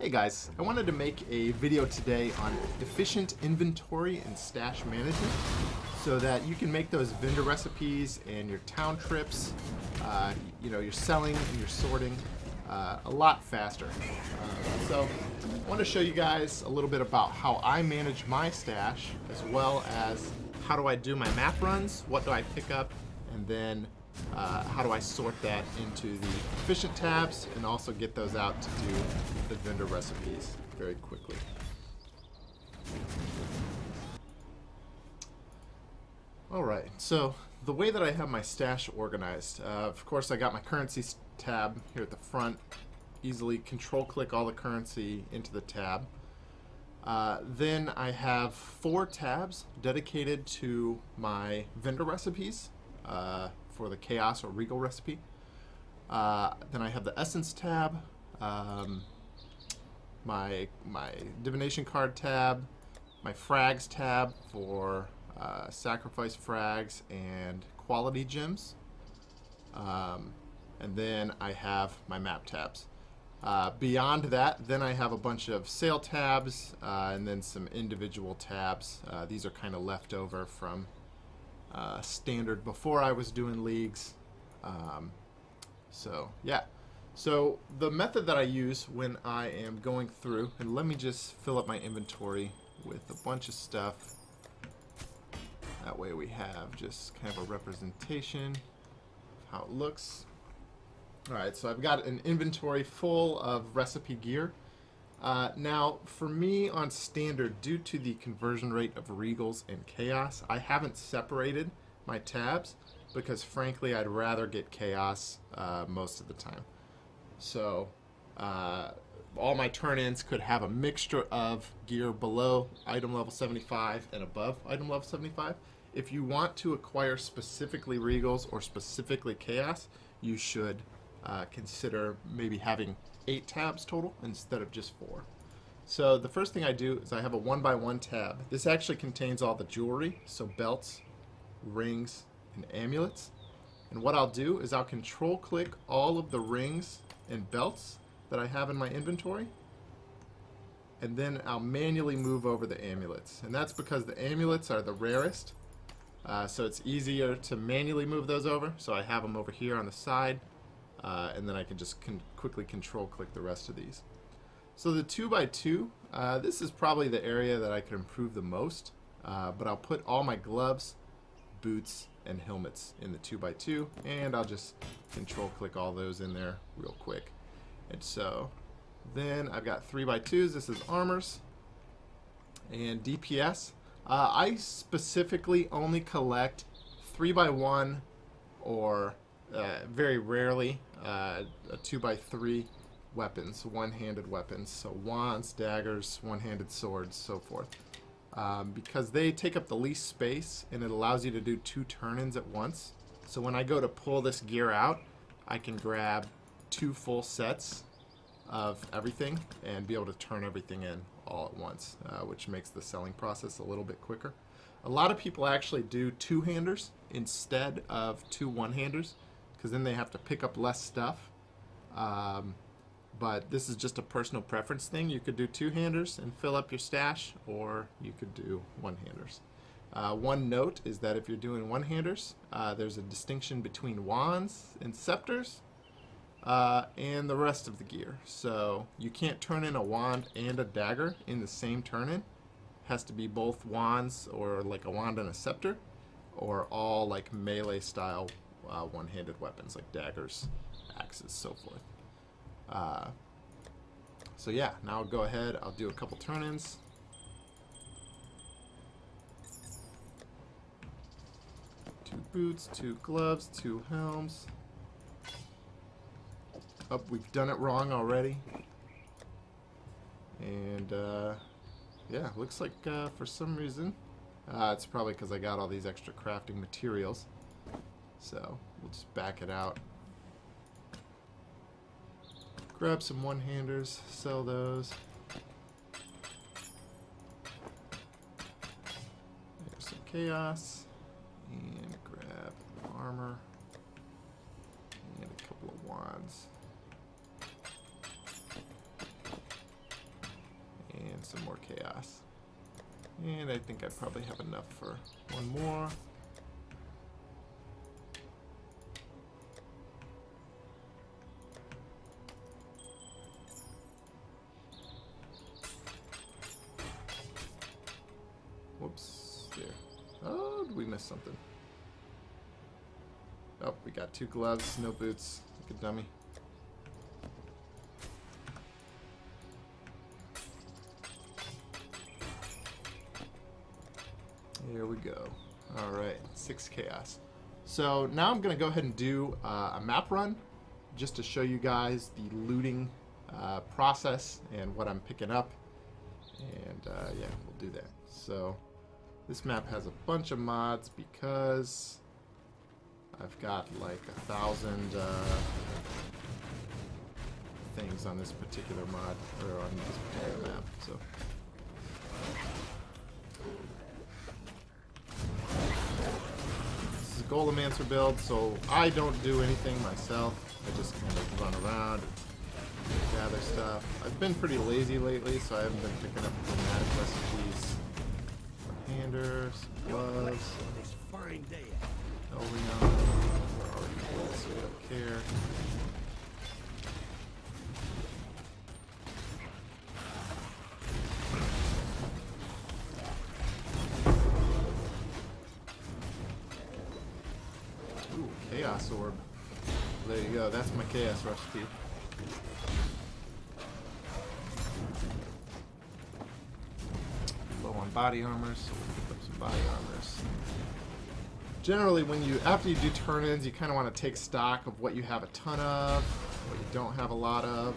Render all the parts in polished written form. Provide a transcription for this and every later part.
Hey guys, I wanted to make a video today on efficient inventory and stash management so that you can make those vendor recipes and your town trips, your selling and your sorting a lot faster. So I want to show you guys a little bit about how I manage my stash, as well as how do I do my map runs, what do I pick up, and then how do I sort that into the efficient tabs and also get those out to do the vendor recipes very quickly. Alright, so the way that I have my stash organized, of course I got my currencies tab here at the front. Easily control click all the currency into the tab. Then I have 4 tabs dedicated to my vendor recipes for the chaos or regal recipe. Then I have the essence tab, my divination card tab, my frags tab for sacrifice frags and quality gems, and then I have my map tabs. Beyond that, then I have a bunch of sale tabs and then some individual tabs. These are kind of left over from standard before I was doing leagues. So yeah, so the method that I use when I am going through, and let me just fill up my inventory with a bunch of stuff. That way we have just kind of a representation of how it looks. Alright, so I've got an inventory full of recipe gear. Now, for me on standard, due to the conversion rate of regals and chaos, I haven't separated my tabs because frankly I'd rather get chaos most of the time. So all my turn-ins could have a mixture of gear below item level 75 and above item level 75. If you want to acquire specifically regals or specifically chaos, you should consider maybe having 8 tabs total instead of just 4. So the first thing I do is I have a 1x1 tab. This actually contains all the jewelry, so belts, rings, and amulets. And what I'll do is I'll control click all of the rings and belts that I have in my inventory, and then I'll manually move over the amulets. And that's because the amulets are the rarest, so it's easier to manually move those over. So I have them over here on the side. And then I can just quickly control click the rest of these. So the 2x2, this is probably the area that I could improve the most, but I'll put all my gloves, boots, and helmets in the 2x2, and I'll just control click all those in there real quick. And so then I've got 3x2s, this is armors, and DPS. I specifically only collect 3x1 or very rarely a 2x3 weapons, one-handed weapons, so wands, daggers, one-handed swords, so forth, because they take up the least space and it allows you to do 2 turn-ins at once. So when I go to pull this gear out, I can grab 2 full sets of everything and be able to turn everything in all at once, which makes the selling process a little bit quicker. A lot of people actually do 2-handers instead of 2 one-handers, because then they have to pick up less stuff. But this is just a personal preference thing. You could do 2-handers and fill up your stash, or you could do 1-handers. One note is that if you're doing 1-handers, there's a distinction between wands and scepters and the rest of the gear. So you can't turn in a wand and a dagger in the same turn-in. It has to be both wands, or like a wand and a scepter, or all like melee style one-handed weapons like daggers, axes, so forth. So yeah, now I'll go ahead, I'll do a couple turn-ins. Two boots, 2 gloves, 2 helms. Oh, we've done it wrong already. And yeah, looks like for some reason, it's probably because I got all these extra crafting materials. So we'll just back it out. Grab some one-handers, sell those. There's some chaos. And grab armor. And a couple of wands. some more chaos. And I think I probably have enough for one more. Whoops, there. Oh, did we miss something? Oh, we got 2 gloves, no boots. Like a dummy. Here we go. Alright, 6 chaos. So now I'm going to go ahead and do a map run just to show you guys the looting process and what I'm picking up. And yeah, we'll do that. So this map has a bunch of mods because I've got like 1,000 things on this particular mod, or on this particular map. So this is a Golemancers build, so I don't do anything myself. I just kind of run around and gather stuff. I've been pretty lazy lately, so I haven't been picking up dramatic recipes. Hander, some gloves. Elvion. We're already full, so we don't care. Ooh, Chaos Orb. There you go, that's my Chaos recipe. Low on body armor, so we'll pick up some body armors. Generally, after you do turn-ins, you kind of want to take stock of what you have a ton of, what you don't have a lot of.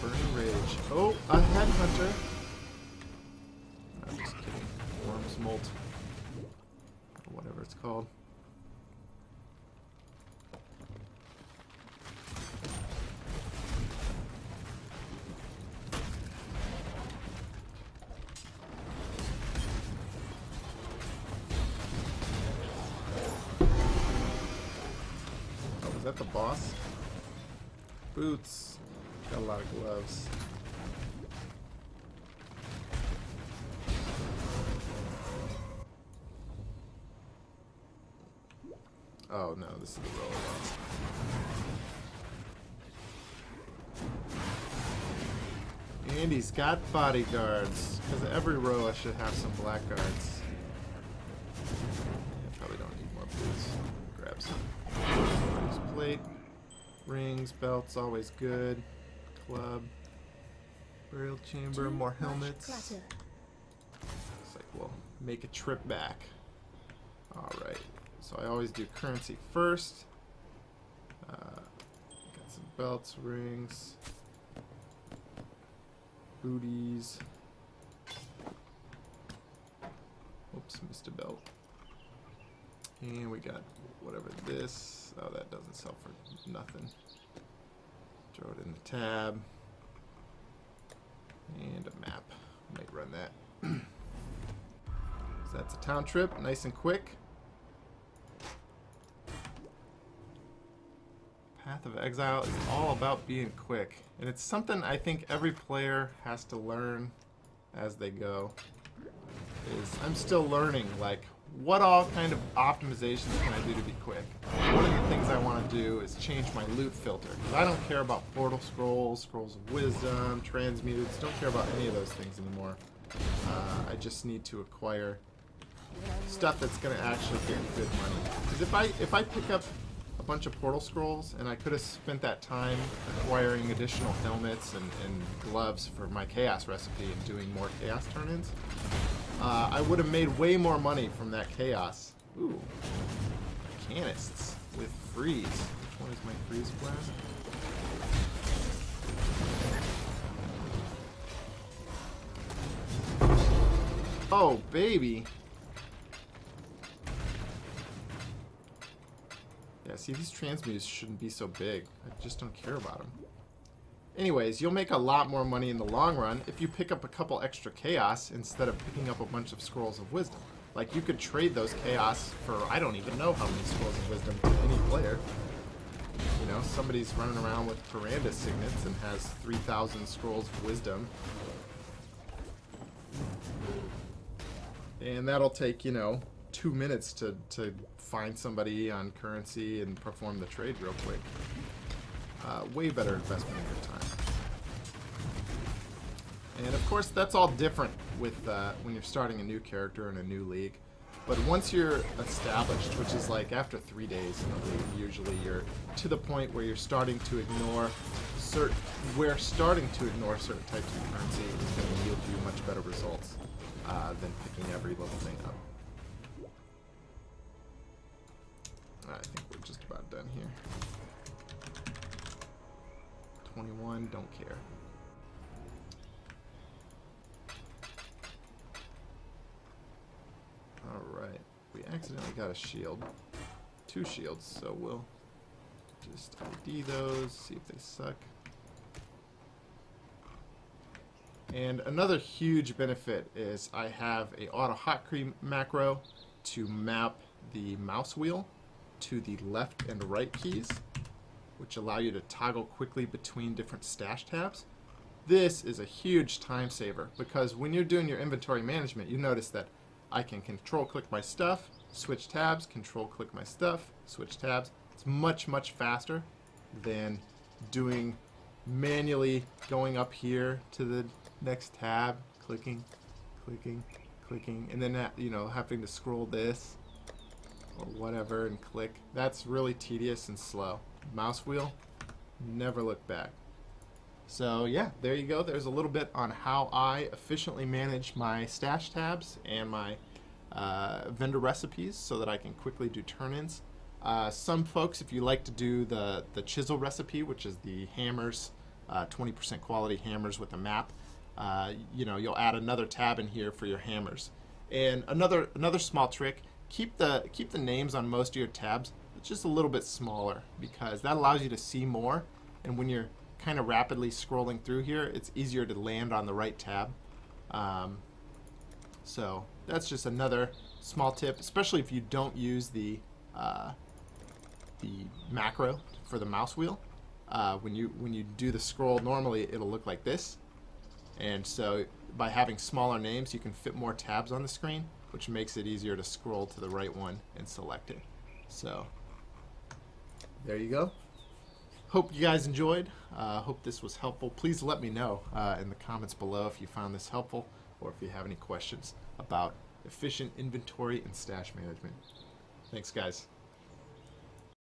Burning Rage. Oh, a Headhunter. I'm just kidding. Worm's Molt. Or whatever it's called. Is that the boss? Boots. Got a lot of gloves. Oh no, this is the row boss. And he's got bodyguards. Because every row I should have some blackguards. Yeah, probably don't need more boots. Grab some. Plate, rings, belts, always good. Club, burial chamber, more helmets. Looks like we'll make a trip back. Alright, so I always do currency first. Got some belts, rings, booties. Oops, missed a belt. And we got whatever this. Oh, that doesn't sell for nothing. Throw it in the tab. And a map. Might run that. So that's a town trip. Nice and quick. Path of Exile is all about being quick. And it's something I think every player has to learn as they go. I'm still learning, like, what all kind of optimizations can I do to be quick? One of the things I want to do is change my loot filter. Because I don't care about portal scrolls, scrolls of wisdom, transmutes. Don't care about any of those things anymore. I just need to acquire stuff that's going to actually get good money. Because if I pick up a bunch of portal scrolls and I could have spent that time acquiring additional helmets and gloves for my chaos recipe and doing more chaos turn-ins, I would have made way more money from that chaos. Ooh. Canists with freeze. Which one is my freeze blast? Oh, baby. Yeah, see, these transmutes shouldn't be so big. I just don't care about them. Anyways, you'll make a lot more money in the long run if you pick up a couple extra chaos instead of picking up a bunch of scrolls of wisdom. Like, you could trade those chaos for I don't even know how many scrolls of wisdom to any player. You know, somebody's running around with Piranda signets and has 3,000 scrolls of wisdom. And that'll take, you know, 2 minutes to find somebody on currency and perform the trade real quick. Way better investment of your time. And of course, that's all different with when you're starting a new character in a new league. But once you're established, which is like after 3 days in the league, usually you're to the point where you're starting to ignore certain types of currency is going to yield you much better results than picking every little thing up. I think we're just about done here. 21, don't care. Alright, we accidentally got a shield. 2 shields, so we'll just ID those, see if they suck. And another huge benefit is I have a auto hotkey macro to map the mouse wheel to the left and right keys, which allow you to toggle quickly between different stash tabs. This is a huge time saver because when you're doing your inventory management, you notice that I can control click my stuff, switch tabs, control click my stuff, switch tabs. It's much, much faster than doing manually going up here to the next tab, clicking, and then you know, having to scroll this or whatever and click. That's really tedious and slow. Mouse wheel, never look back. So yeah, there you go. There's a little bit on how I efficiently manage my stash tabs and my vendor recipes so that I can quickly do turn-ins. Some folks, if you like to do the chisel recipe, which is the hammers, 20% quality hammers with a map, you know, you'll add another tab in here for your hammers. And another small trick, keep the names on most of your tabs just a little bit smaller because that allows you to see more, and when you're kind of rapidly scrolling through here, it's easier to land on the right tab. So that's just another small tip, especially if you don't use the macro for the mouse wheel. When you do the scroll, normally it'll look like this, and so by having smaller names, you can fit more tabs on the screen, which makes it easier to scroll to the right one and select it. So there you go. Hope you guys enjoyed. Hope this was helpful. Please let me know in the comments below if you found this helpful or if you have any questions about efficient inventory and stash management. Thanks, guys.